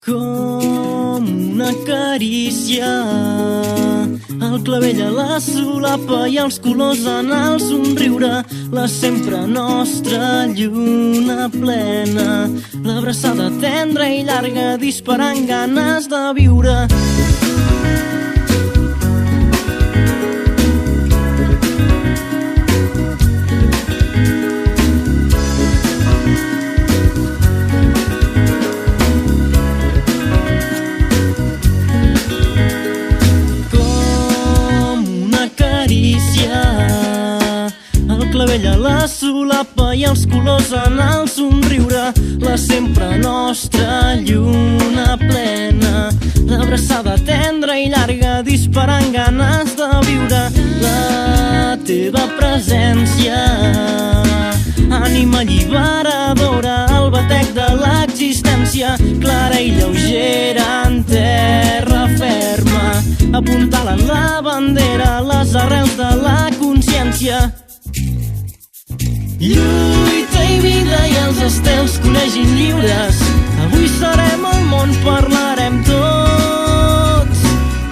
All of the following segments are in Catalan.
Com una carícia, el clavell a la solapa i els colors en el somriure, la sempre nostra lluna plena, l'abraçada tendra i llarga disparant ganes de viure. El clavell a la solapa i els colors en el somriure, la sempre nostra lluna plena, l'abraçada tendra i llarga disparant ganes de viure. La teva presència, ànima alliberadora, el batec de l'existència, clara i lleugera en terra ferma, apuntalant la bandera, les arrels de la consciència. Lluita i vida i els estels conegin lliures, avui serem el món, parlarem tots.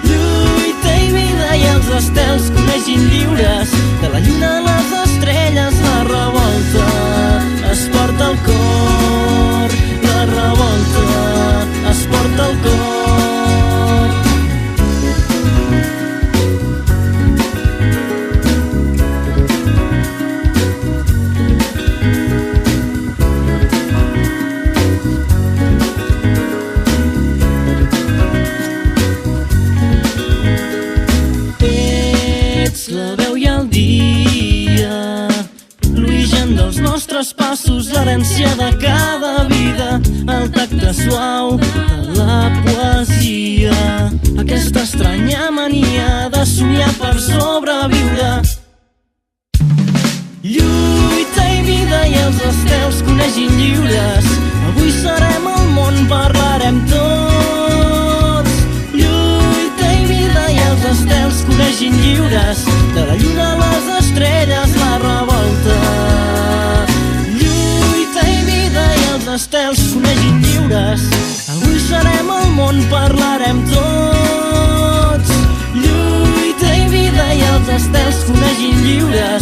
Lluita i vida i els estels conegin lliures, de la lluna a les estrelles la revolta es porta al cor, la revolta es porta al cor. La veu i el dia, l'origen dels nostres passos, l'herència de cada vida, el tacte suau de la poesia, aquesta estranya mania de somiar per sobreviure. Lluita i vida i els estels conegin lliures, avui serem el món, parlarem tots. Lluita i vida i els estels conegin lliures, de la lluna a les estrelles la revolta. Lluita i vida i els estels conegin lliures, avui serem el món, parlarem tots. Lluita i vida i els estels conegin lliures,